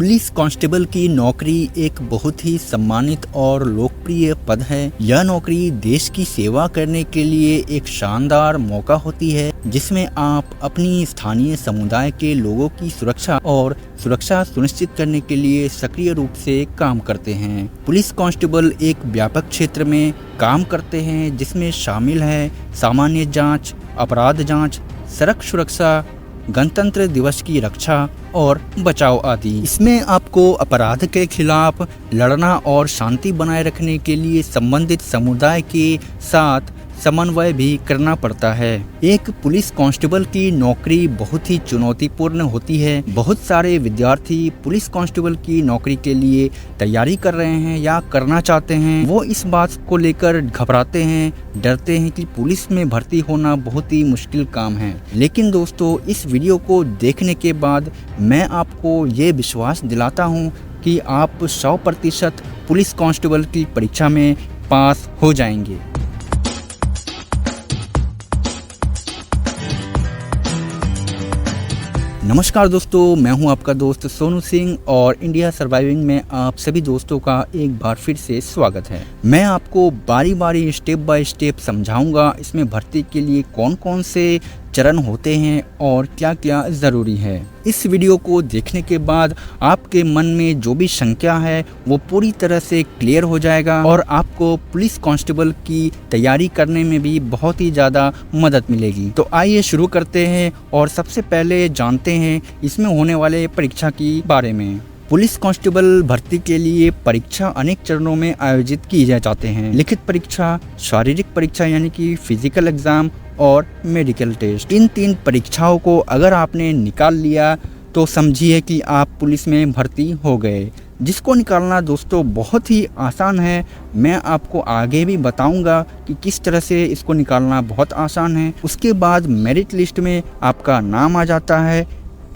Police constable की नौकरी एक बहुत ही सम्मानित और लोकप्रिय पद है। यह नौकरी देश की सेवा करने के लिए एक शानदार मौका होती है, जिसमें आप अपनी स्थानीय समुदाय के लोगों की सुरक्षा सुनिश्चित करने के लिए सक्रिय रूप से काम करते हैं। पुलिस कांस्टेबल एक व्यापक क्षेत्र में काम करते हैं, जिसमें शामिल है सामान्य जांच, अपराध जांच, सड़क सुरक्षा, गणतंत्र दिवस की रक्षा और बचाव आदि। इसमें आपको अपराध के खिलाफ लड़ना और शांति बनाए रखने के लिए संबंधित समुदाय के साथ समन्वय भी करना पड़ता है। एक पुलिस कांस्टेबल की नौकरी बहुत ही चुनौतीपूर्ण होती है। बहुत सारे विद्यार्थी पुलिस कांस्टेबल की नौकरी के लिए तैयारी कर रहे हैं या करना चाहते हैं। वो इस बात को लेकर घबराते हैं, डरते हैं कि पुलिस में भर्ती होना बहुत ही मुश्किल काम है। लेकिन दोस्तों, इस वीडियो को देखने के बाद मैं आपको ये विश्वास दिलाता हूँ कि आप 100% पुलिस कांस्टेबल की परीक्षा में पास हो जाएंगे। नमस्कार दोस्तों, मैं हूं आपका दोस्त सोनू सिंह और इंडिया सर्वाइविंग में आप सभी दोस्तों का एक बार फिर से स्वागत है। मैं आपको बारी बारी स्टेप बाय स्टेप समझाऊंगा इसमें भर्ती के लिए कौन कौन से चरण होते हैं और क्या क्या ज़रूरी है। इस वीडियो को देखने के बाद आपके मन में जो भी शंका है वो पूरी तरह से क्लियर हो जाएगा और आपको पुलिस कांस्टेबल की तैयारी करने में भी बहुत ही ज़्यादा मदद मिलेगी। तो आइए शुरू करते हैं और सबसे पहले जानते हैं इसमें होने वाले परीक्षा के बारे में। पुलिस कांस्टेबल भर्ती के लिए परीक्षा अनेक चरणों में आयोजित की जाते हैं। लिखित परीक्षा, शारीरिक परीक्षा यानी कि फिजिकल एग्जाम और मेडिकल टेस्ट। इन 3 परीक्षाओं को अगर आपने निकाल लिया तो समझिए कि आप पुलिस में भर्ती हो गए। जिसको निकालना दोस्तों बहुत ही आसान है। मैं आपको आगे भी बताऊंगा कि किस तरह से इसको निकालना बहुत आसान है। उसके बाद मेरिट लिस्ट में आपका नाम आ जाता है।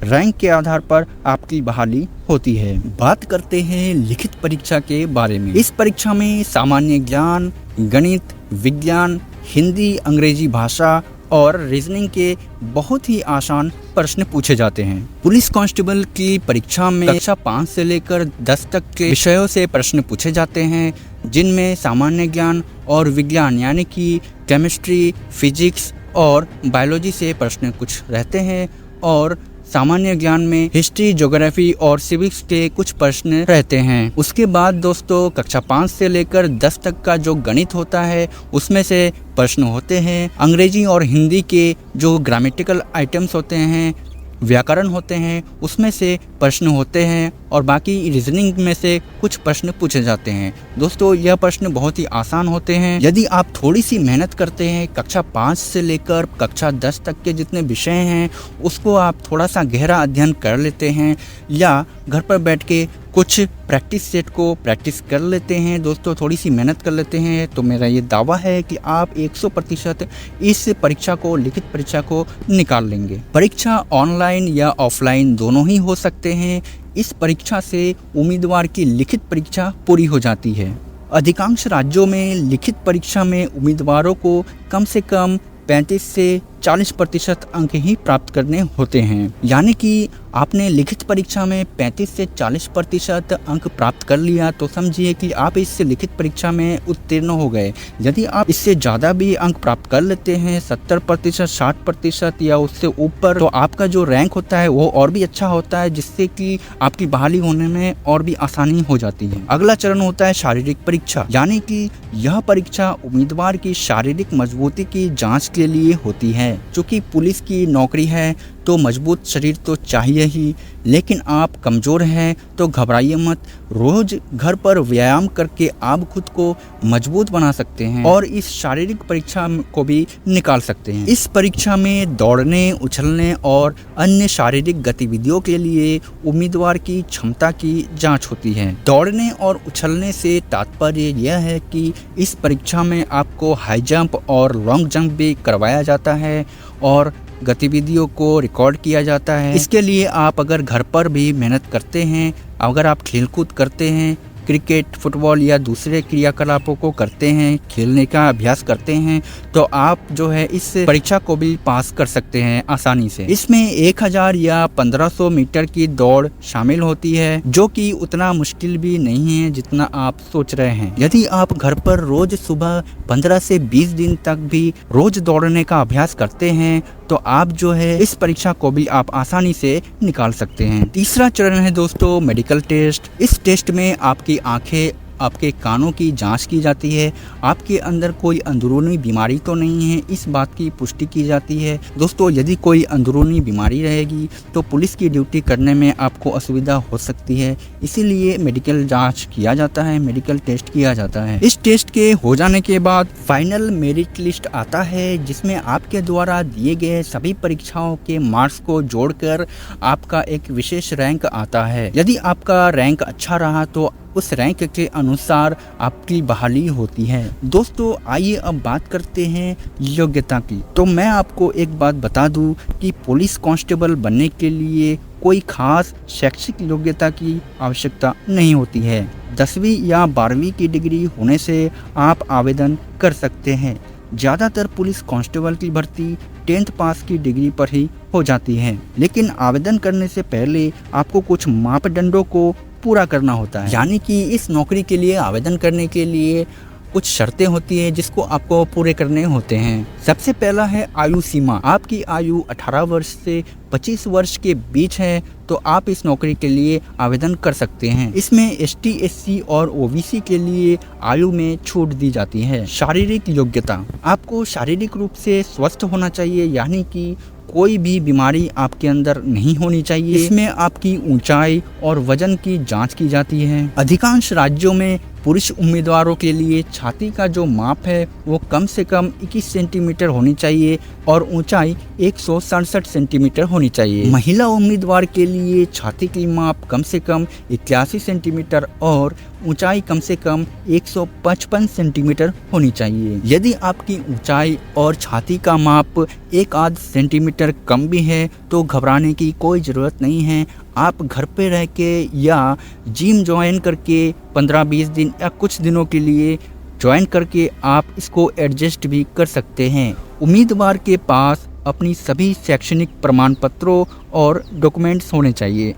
रैंक के आधार पर आपकी बहाली होती है। बात करते हैं लिखित परीक्षा के बारे में। इस परीक्षा में सामान्य ज्ञान, गणित, विज्ञान, हिंदी, अंग्रेजी भाषा और रीजनिंग के बहुत ही आसान प्रश्न पूछे जाते हैं। पुलिस कांस्टेबल की परीक्षा में कक्षा 5 से लेकर 10 तक के विषयों से प्रश्न पूछे जाते हैं, जिनमें सामान्य ज्ञान और विज्ञान यानी कि केमिस्ट्री, फिजिक्स और बायोलॉजी से प्रश्न कुछ रहते हैं और सामान्य ज्ञान में हिस्ट्री, ज्योग्राफी और सिविक्स के कुछ प्रश्न रहते हैं। उसके बाद दोस्तों कक्षा 5 से लेकर 10 तक का जो गणित होता है उसमें से प्रश्न होते हैं। अंग्रेजी और हिंदी के जो ग्रामेटिकल आइटम्स होते हैं, व्याकरण होते हैं, उसमें से प्रश्न होते हैं और बाकी रीजनिंग में से कुछ प्रश्न पूछे जाते हैं। दोस्तों, यह प्रश्न बहुत ही आसान होते हैं। यदि आप थोड़ी सी मेहनत करते हैं, कक्षा 5 से लेकर कक्षा 10 तक के जितने विषय हैं उसको आप थोड़ा सा गहरा अध्ययन कर लेते हैं या घर पर बैठ के कुछ प्रैक्टिस सेट को प्रैक्टिस कर लेते हैं, दोस्तों थोड़ी सी मेहनत कर लेते हैं, तो मेरा ये दावा है कि आप 100% इस परीक्षा को, लिखित परीक्षा को निकाल लेंगे। परीक्षा ऑनलाइन या ऑफलाइन दोनों ही हो सकते हैं। इस परीक्षा से उम्मीदवार की लिखित परीक्षा पूरी हो जाती है। अधिकांश राज्यों में लिखित परीक्षा में उम्मीदवारों को कम से कम 35 से 40% अंक ही प्राप्त करने होते हैं। यानी कि आपने लिखित परीक्षा में 35 से 40% अंक प्राप्त कर लिया तो समझिए कि आप इस लिखित परीक्षा में उत्तीर्ण हो गए। यदि आप इससे ज़्यादा भी अंक प्राप्त कर लेते हैं, 70%, 60% या उससे ऊपर, तो आपका जो रैंक होता है वो और भी अच्छा होता है, जिससे कि आपकी बहाली होने में और भी आसानी हो जाती है। अगला चरण होता है शारीरिक परीक्षा, यानी कि यह परीक्षा उम्मीदवार की शारीरिक मजबूती की जाँच के लिए होती है। चूँकि पुलिस की नौकरी है तो मजबूत शरीर तो चाहिए ही, लेकिन आप कमज़ोर हैं तो घबराइए मत। रोज घर पर व्यायाम करके आप खुद को मजबूत बना सकते हैं और इस शारीरिक परीक्षा को भी निकाल सकते हैं। इस परीक्षा में दौड़ने, उछलने और अन्य शारीरिक गतिविधियों के लिए उम्मीदवार की क्षमता की जांच होती है। दौड़ने और उछलने से तात्पर्य यह है कि इस परीक्षा में आपको हाई जंप और लॉन्ग जंप भी करवाया जाता है और गतिविधियों को रिकॉर्ड किया जाता है। इसके लिए आप अगर घर पर भी मेहनत करते हैं, अगर आप खेलकूद करते हैं, क्रिकेट, फुटबॉल या दूसरे क्रियाकलापों को करते हैं, खेलने का अभ्यास करते हैं, तो आप जो है इस परीक्षा को भी पास कर सकते हैं आसानी से। इसमें 1000 या 1500 मीटर की दौड़ शामिल होती है, जो कि उतना मुश्किल भी नहीं है जितना आप सोच रहे हैं। यदि आप घर पर रोज सुबह 15 से 20 दिन तक भी रोज दौड़ने का अभ्यास करते हैं तो आप जो है इस परीक्षा को भी आप आसानी से निकाल सकते हैं। तीसरा चरण है दोस्तों मेडिकल टेस्ट। इस टेस्ट में आपकी आंखें, आपके कानों की जांच की जाती है, आपके अंदर कोई अंदरूनी बीमारी तो नहीं है, इस बात की पुष्टि की जाती है। दोस्तों, यदि कोई अंदरूनी बीमारी रहेगी तो पुलिस की ड्यूटी करने में आपको असुविधा हो सकती है, इसीलिए मेडिकल जांच किया जाता है, मेडिकल टेस्ट किया जाता है। इस टेस्ट के हो जाने के बाद फाइनल मेरिट लिस्ट आता है, जिसमें आपके द्वारा दिए गए सभी परीक्षाओं के मार्क्स को जोड़कर आपका एक विशेष रैंक आता है। यदि आपका रैंक अच्छा रहा तो उस रैंक के अनुसार आपकी बहाली होती है। दोस्तों, आइए अब बात करते हैं योग्यता की। तो मैं आपको एक बात बता दूं कि पुलिस कांस्टेबल बनने के लिए कोई खास शैक्षिक योग्यता की आवश्यकता नहीं होती है। 10वीं या 12वीं की डिग्री होने से आप आवेदन कर सकते हैं। ज़्यादातर पुलिस कांस्टेबल की भर्ती 10th पास की डिग्री पर ही हो जाती है, लेकिन आवेदन करने से पहले आपको कुछ मापदंडों को पूरा करना होता है। यानी कि इस नौकरी के लिए आवेदन करने के लिए कुछ शर्तें होती है जिसको आपको पूरे करने होते हैं। सबसे पहला है आयु सीमा। आपकी आयु 18 वर्ष से 25 वर्ष के बीच है तो आप इस नौकरी के लिए आवेदन कर सकते हैं। इसमें ST, SC और OBC के लिए आयु में छूट दी जाती है। शारीरिक योग्यता, आपको शारीरिक रूप से स्वस्थ होना चाहिए, यानी कि कोई भी बीमारी आपके अंदर नहीं होनी चाहिए। इसमें आपकी ऊंचाई और वजन की जांच की जाती है। अधिकांश राज्यों में पुरुष उम्मीदवारों के लिए छाती का जो माप है वो कम से कम 21 सेंटीमीटर होनी चाहिए और ऊंचाई 167 सेंटीमीटर होनी चाहिए। महिला उम्मीदवार के लिए छाती की माप कम से कम 81 सेंटीमीटर और ऊंचाई कम से कम 155 सेंटीमीटर होनी चाहिए। यदि आपकी ऊंचाई और छाती का माप 1 सेंटीमीटर कम भी है तो घबराने की कोई ज़रूरत नहीं है। आप घर पे रह के या जिम ज्वाइन करके 15-20 दिन या कुछ दिनों के लिए ज्वाइन करके आप इसको एडजस्ट भी कर सकते हैं। उम्मीदवार के पास अपनी सभी शैक्षणिक प्रमाण पत्रों और डॉक्यूमेंट्स होने चाहिए,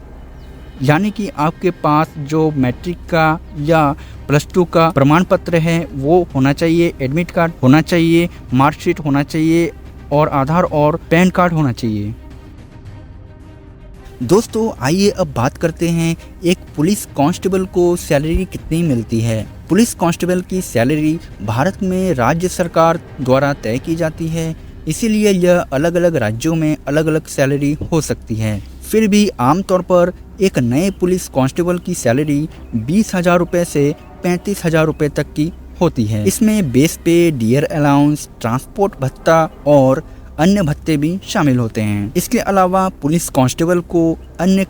यानी कि आपके पास जो मैट्रिक का या +2 का प्रमाण पत्र है वो होना चाहिए, एडमिट कार्ड होना चाहिए, मार्कशीट होना चाहिए और आधार और पैन कार्ड होना चाहिए। दोस्तों, आइए अब बात करते हैं एक पुलिस कांस्टेबल को सैलरी कितनी मिलती है। पुलिस कांस्टेबल की सैलरी भारत में राज्य सरकार द्वारा तय की जाती है, इसीलिए यह अलग अलग राज्यों में अलग अलग सैलरी हो सकती है। फिर भी आमतौर पर एक नए पुलिस कांस्टेबल की सैलरी 20,000 रुपये से 35,000 रुपये तक की होती है। इसमें बेस पे, डियर अलाउंस, ट्रांसपोर्ट भत्ता और अन्य भत्ते भी शामिल होते हैं। इसके अलावा पुलिस कांस्टेबल को अन्य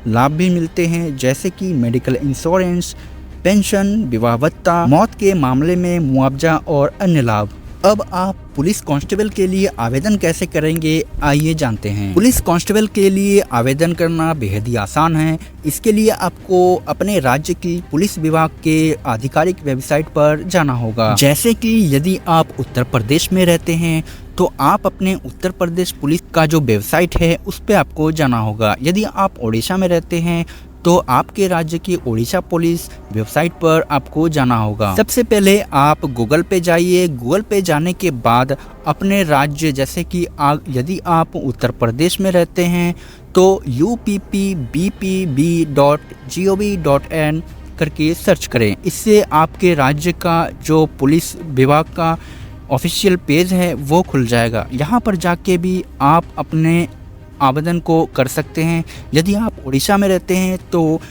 लाभ भी मिलते हैं, जैसे कि मेडिकल इंश्योरेंस, पेंशन, विवाह भत्ता, मौत के मामले में मुआवजा और अन्य लाभ। अब आप पुलिस कांस्टेबल के लिए आवेदन कैसे करेंगे, आइए जानते हैं। पुलिस कांस्टेबल के लिए आवेदन करना बेहद ही आसान है। इसके लिए आपको अपने राज्य की पुलिस विभाग के आधिकारिक वेबसाइट पर जाना होगा। जैसे कि यदि आप उत्तर प्रदेश में रहते हैं तो आप अपने उत्तर प्रदेश पुलिस का जो वेबसाइट है उस पर आपको जाना होगा। यदि आप ओडिशा में रहते हैं तो आपके राज्य की ओडिशा पुलिस वेबसाइट पर आपको जाना होगा। सबसे पहले आप गूगल पे जाइए। गूगल पे जाने के बाद अपने राज्य, जैसे कि यदि आप उत्तर प्रदेश में रहते हैं तो uppbpb.gov.in करके सर्च करें। इससे आपके राज्य का जो पुलिस विभाग का ऑफिशियल पेज है वो खुल जाएगा। यहाँ पर जाके भी आप अपने आवेदन को कर सकते हैं। यदि आप उड़ीसा में रहते हैं तो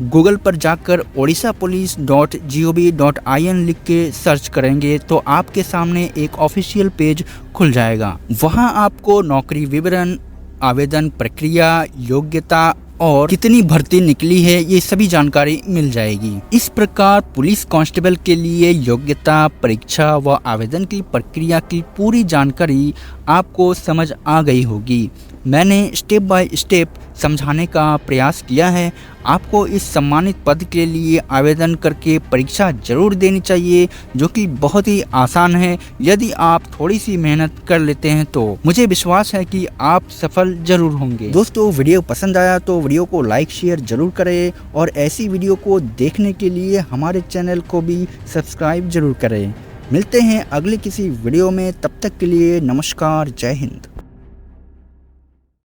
गूगल पर जाकर odishapolice.gov.in लिख के सर्च करेंगे तो आपके सामने एक ऑफिशियल पेज खुल जाएगा। वहां आपको नौकरी विवरण, आवेदन प्रक्रिया, योग्यता और कितनी भर्ती निकली है ये सभी जानकारी मिल जाएगी। इस प्रकार पुलिस कांस्टेबल के लिए योग्यता, परीक्षा व आवेदन की प्रक्रिया की पूरी जानकारी आपको समझ आ गई होगी। मैंने स्टेप बाय स्टेप समझाने का प्रयास किया है। आपको इस सम्मानित पद के लिए आवेदन करके परीक्षा जरूर देनी चाहिए, जो कि बहुत ही आसान है। यदि आप थोड़ी सी मेहनत कर लेते हैं तो मुझे विश्वास है कि आप सफल जरूर होंगे। दोस्तों, वीडियो पसंद आया तो वीडियो को लाइक शेयर जरूर करें और ऐसी वीडियो को देखने के लिए हमारे चैनल को भी सब्सक्राइब जरूर करें। मिलते हैं अगले किसी वीडियो में, तब तक के लिए नमस्कार, जय हिंद।